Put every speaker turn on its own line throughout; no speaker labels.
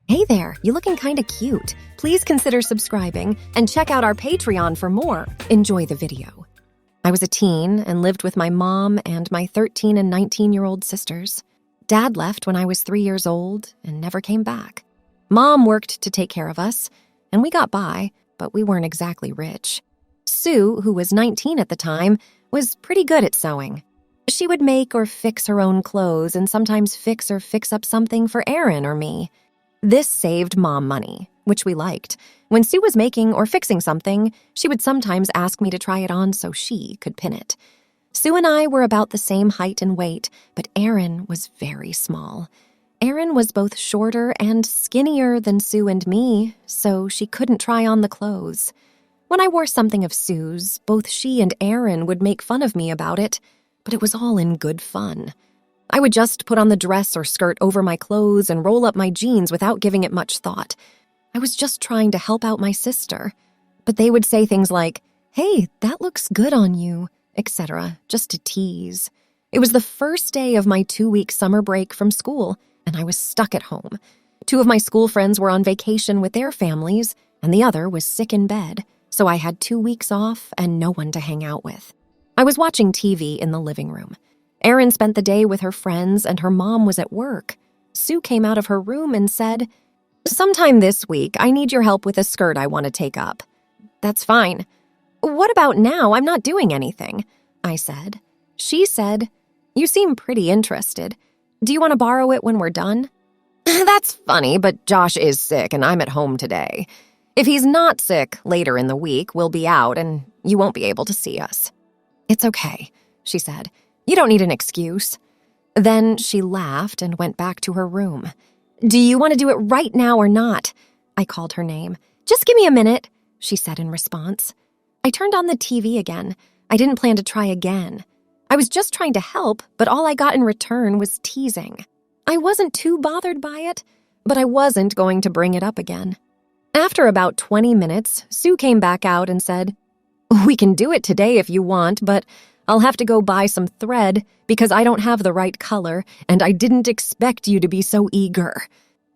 Hey there, you looking kinda cute. Please consider subscribing and check out our Patreon for more. Enjoy the video. I was a teen and lived with my mom and my 13 and 19-year-old sisters. Dad left when I was 3 years old and never came back. Mom worked to take care of us, and we got by, but we weren't exactly rich. Sue, who was 19 at the time, was pretty good at sewing. She would make or fix her own clothes and sometimes fix up something for Aaron or me. This saved Mom money, which we liked. When Sue was making or fixing something, she would sometimes ask me to try it on so she could pin it. Sue and I were about the same height and weight, but Aaron was very small. Aaron was both shorter and skinnier than Sue and me, so she couldn't try on the clothes. When I wore something of Sue's, both she and Aaron would make fun of me about it, but it was all in good fun. I would just put on the dress or skirt over my clothes and roll up my jeans without giving it much thought. I was just trying to help out my sister. But they would say things like, "Hey, that looks good on you," etc., just to tease. It was the first day of my 2-week summer break from school, and I was stuck at home. 2 of my school friends were on vacation with their families, and the other was sick in bed, so I had 2 weeks off and no one to hang out with. I was watching TV in the living room. Erin spent the day with her friends and her mom was at work. Sue came out of her room and said, "Sometime this week, I need your help with a skirt I want to take up." "That's fine." "What about now? I'm not doing anything," I said. She said, "You seem pretty interested. Do you want to borrow it when we're done?" "That's funny, but Josh is sick and I'm at home today. If he's not sick, later in the week, we'll be out and you won't be able to see us." "It's okay," she said. "You don't need an excuse." Then she laughed and went back to her room. "Do you want to do it right now or not?" I called her name. "Just give me a minute," she said in response. I turned on the TV again. I didn't plan to try again. I was just trying to help, but all I got in return was teasing. I wasn't too bothered by it, but I wasn't going to bring it up again. After about 20 minutes, Sue came back out and said, "We can do it today if you want, but I'll have to go buy some thread because I don't have the right color, and I didn't expect you to be so eager."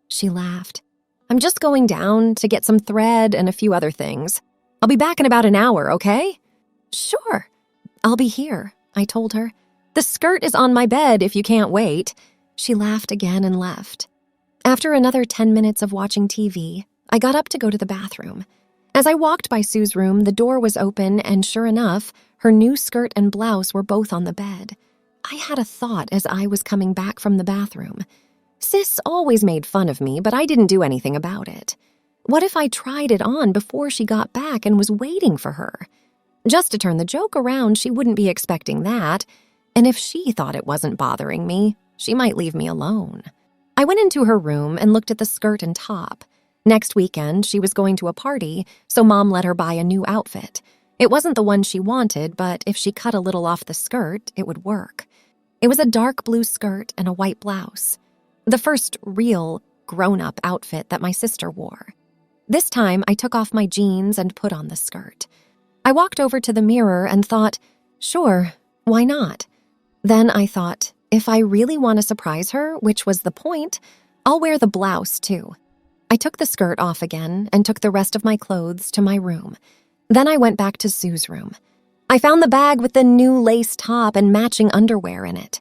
She laughed. "I'm just going down to get some thread and a few other things. I'll be back in about an hour, okay?" "Sure. I'll be here," I told her. "The skirt is on my bed if you can't wait." She laughed again and left. After another 10 minutes of watching TV, I got up to go to the bathroom. As I walked by Sue's room, the door was open, and sure enough, her new skirt and blouse were both on the bed. I had a thought as I was coming back from the bathroom. Sis always made fun of me, but I didn't do anything about it. What if I tried it on before she got back and was waiting for her? Just to turn the joke around, she wouldn't be expecting that, and if she thought it wasn't bothering me, she might leave me alone. I went into her room and looked at the skirt and top. Next weekend, she was going to a party, so Mom let her buy a new outfit. It wasn't the one she wanted, but if she cut a little off the skirt, it would work. It was a dark blue skirt and a white blouse. The first real, grown-up outfit that my sister wore. This time, I took off my jeans and put on the skirt. I walked over to the mirror and thought, sure, why not? Then I thought, if I really want to surprise her, which was the point, I'll wear the blouse too. I took the skirt off again and took the rest of my clothes to my room. Then I went back to Sue's room. I found the bag with the new lace top and matching underwear in it.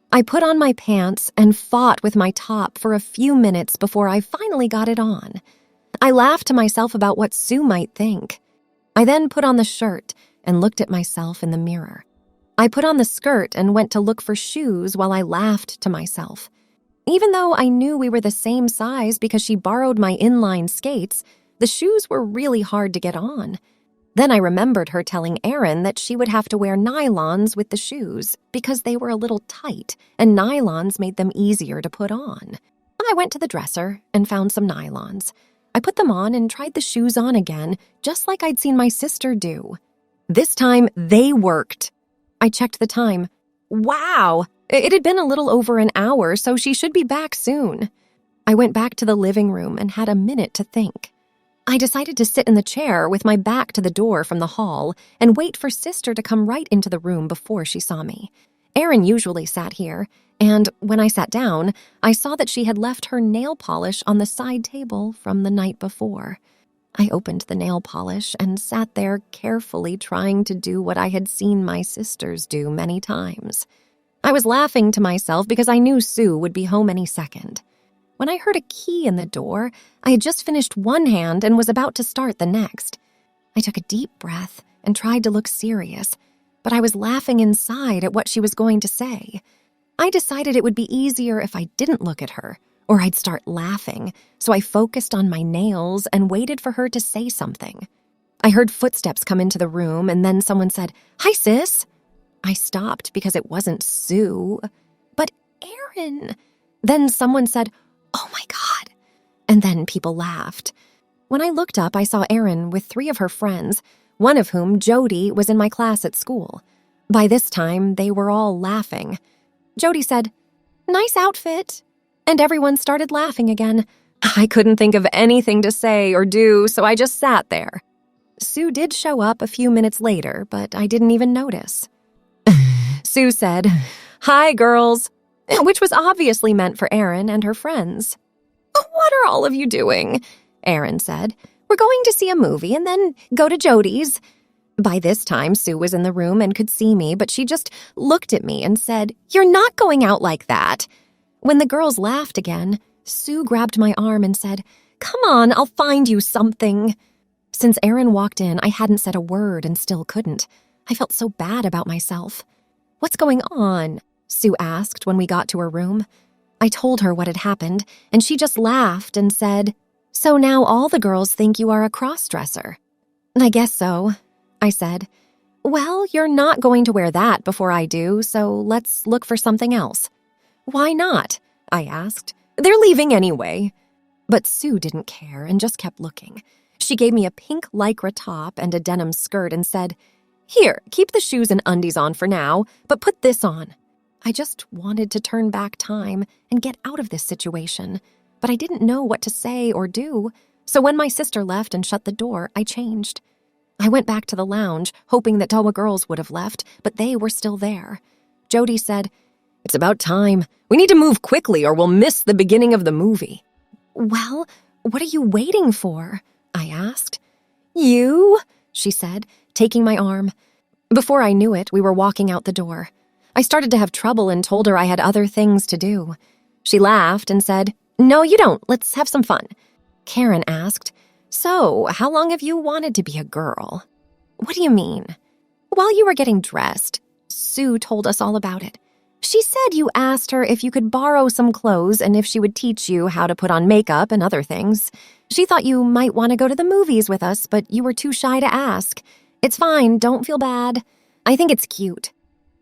I put on my pants and fought with my top for a few minutes before I finally got it on. I laughed to myself about what Sue might think. I then put on the shirt and looked at myself in the mirror. I put on the skirt and went to look for shoes while I laughed to myself. Even though I knew we were the same size because she borrowed my inline skates, the shoes were really hard to get on. Then I remembered her telling Erin that she would have to wear nylons with the shoes because they were a little tight and nylons made them easier to put on. I went to the dresser and found some nylons. I put them on and tried the shoes on again, just like I'd seen my sister do. This time, they worked. I checked the time. Wow! It had been a little over an hour, so she should be back soon. I went back to the living room and had a minute to think. I decided to sit in the chair with my back to the door from the hall and wait for Sister to come right into the room before she saw me. Erin usually sat here, and when I sat down, I saw that she had left her nail polish on the side table from the night before. I opened the nail polish and sat there carefully trying to do what I had seen my sisters do many times. I was laughing to myself because I knew Sue would be home any second. When I heard a key in the door, I had just finished one hand and was about to start the next. I took a deep breath and tried to look serious, but I was laughing inside at what she was going to say. I decided it would be easier if I didn't look at her, or I'd start laughing, so I focused on my nails and waited for her to say something. I heard footsteps come into the room, and then someone said, "Hi, sis." I stopped because it wasn't Sue, but Erin. Then someone said, "Oh my God." And then people laughed. When I looked up, I saw Erin with 3 of her friends, one of whom, Jody, was in my class at school. By this time, they were all laughing. Jody said, "Nice outfit." And everyone started laughing again. I couldn't think of anything to say or do, so I just sat there. Sue did show up a few minutes later, but I didn't even notice. Sue said, "Hi, girls," which was obviously meant for Erin and her friends. "What are all of you doing?" Erin said. "We're going to see a movie and then go to Jody's." By this time, Sue was in the room and could see me, but she just looked at me and said, "You're not going out like that." When the girls laughed again, Sue grabbed my arm and said, "Come on, I'll find you something." Since Erin walked in, I hadn't said a word and still couldn't. I felt so bad about myself. "What's going on?" Sue asked when we got to her room. I told her what had happened, and she just laughed and said, "So now all the girls think you are a crossdresser." "I guess so," I said. "Well, you're not going to wear that before I do, so let's look for something else." "Why not?" I asked. "They're leaving anyway." But Sue didn't care and just kept looking. She gave me a pink lycra top and a denim skirt and said, "Here, keep the shoes and undies on for now, but put this on." I just wanted to turn back time and get out of this situation, but I didn't know what to say or do, so when my sister left and shut the door, I changed. I went back to the lounge, hoping that Toa girls would have left, but they were still there. Jody said, "It's about time. We need to move quickly or we'll miss the beginning of the movie." "Well, what are you waiting for?" I asked. "You," she said, taking my arm. Before I knew it, we were walking out the door. I started to have trouble and told her I had other things to do. She laughed and said, "No, you don't. Let's have some fun." Karen asked, "So, how long have you wanted to be a girl?" "What do you mean?" "While you were getting dressed, Sue told us all about it. She said you asked her if you could borrow some clothes and if she would teach you how to put on makeup and other things. She thought you might want to go to the movies with us, but you were too shy to ask. It's fine, don't feel bad. I think it's cute."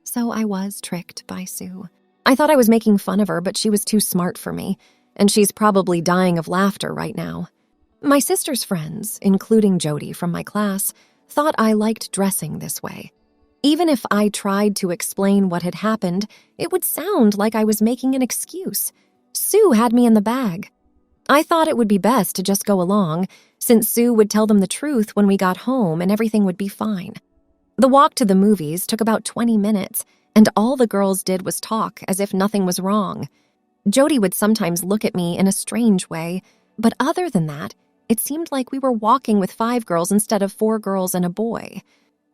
So I was tricked by Sue. I thought I was making fun of her, but she was too smart for me, and she's probably dying of laughter right now. My sister's friends, including Jody from my class, thought I liked dressing this way. Even if I tried to explain what had happened, it would sound like I was making an excuse. Sue had me in the bag. I thought it would be best to just go along, since Sue would tell them the truth when we got home and everything would be fine. The walk to the movies took about 20 minutes, and all the girls did was talk as if nothing was wrong. Jody would sometimes look at me in a strange way, but other than that, it seemed like we were walking with 5 girls instead of 4 girls and a boy.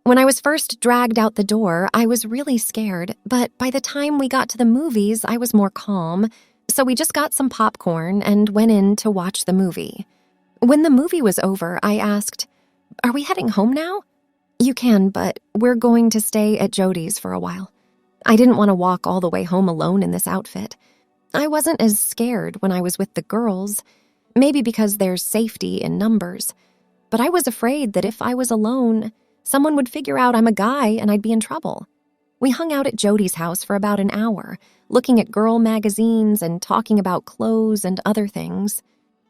When I was first dragged out the door, I was really scared, but by the time we got to the movies, I was more calm, so we just got some popcorn and went in to watch the movie. When the movie was over, I asked, "Are we heading home now?" "You can, but we're going to stay at Jody's for a while." I didn't want to walk all the way home alone in this outfit. I wasn't as scared when I was with the girls, maybe because there's safety in numbers, but I was afraid that if I was alone, someone would figure out I'm a guy and I'd be in trouble. We hung out at Jody's house for about an hour, looking at girl magazines and talking about clothes and other things.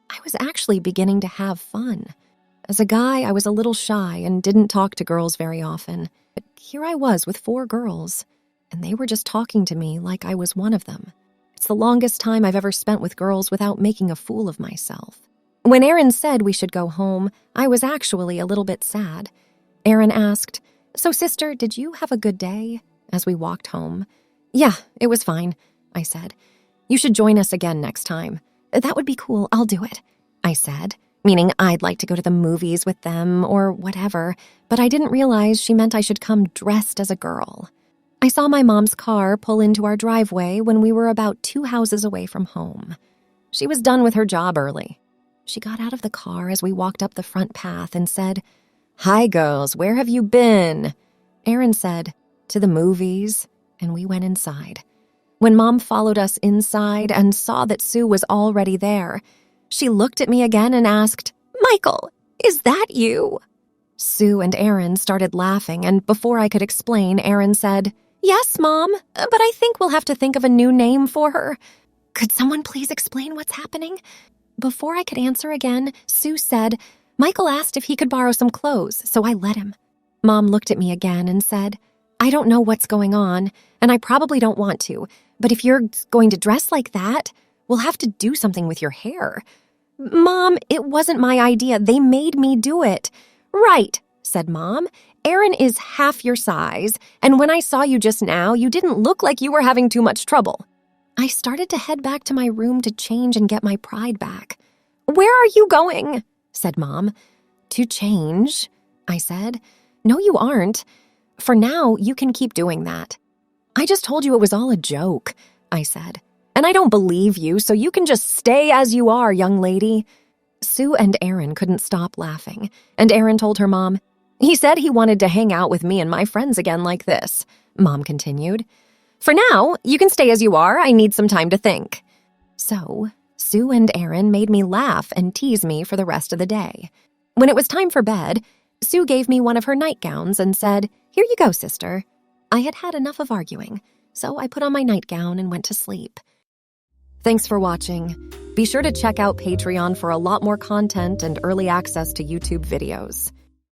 I was actually beginning to have fun. As a guy, I was a little shy and didn't talk to girls very often, but here I was with 4 girls, and they were just talking to me like I was one of them. It's the longest time I've ever spent with girls without making a fool of myself. When Erin said we should go home, I was actually a little bit sad. Erin asked, "So, sister, did you have a good day?" as we walked home. Yeah, it was fine, I said. You should join us again next time. That would be cool, I'll do it, I said, meaning I'd like to go to the movies with them or whatever, but I didn't realize she meant I should come dressed as a girl. I saw my mom's car pull into our driveway when we were about 2 houses away from home. She was done with her job early. She got out of the car as we walked up the front path and said, "Hi, girls, where have you been?" Erin said, "To the movies," and we went inside. When Mom followed us inside and saw that Sue was already there, she looked at me again and asked, "Michael, is that you?" Sue and Erin started laughing, and before I could explain, Erin said, "Yes, Mom, but I think we'll have to think of a new name for her. Could someone please explain what's happening?" Before I could answer again, Sue said, "Michael asked if he could borrow some clothes, so I let him." Mom looked at me again and said, "I don't know what's going on, and I probably don't want to, but if you're going to dress like that, we'll have to do something with your hair." "Mom, it wasn't my idea. They made me do it." "Right," said Mom. "Erin is half your size, and when I saw you just now, you didn't look like you were having too much trouble." I started to head back to my room to change and get my pride back. "Where are you going?" said Mom. "To change," I said. "No, you aren't. For now, you can keep doing that." "I just told you it was all a joke," I said. "And I don't believe you, so you can just stay as you are, young lady." Sue and Erin couldn't stop laughing, and Erin told her mom, "He said he wanted to hang out with me and my friends again like this," Mom continued. "For now, you can stay as you are. I need some time to think." So, Sue and Erin made me laugh and tease me for the rest of the day. When it was time for bed, Sue gave me one of her nightgowns and said, "Here you go, sister." I had had enough of arguing, so I put on my nightgown and went to sleep. Thanks for watching. Be sure to check out Patreon for a lot more content and early access to YouTube videos.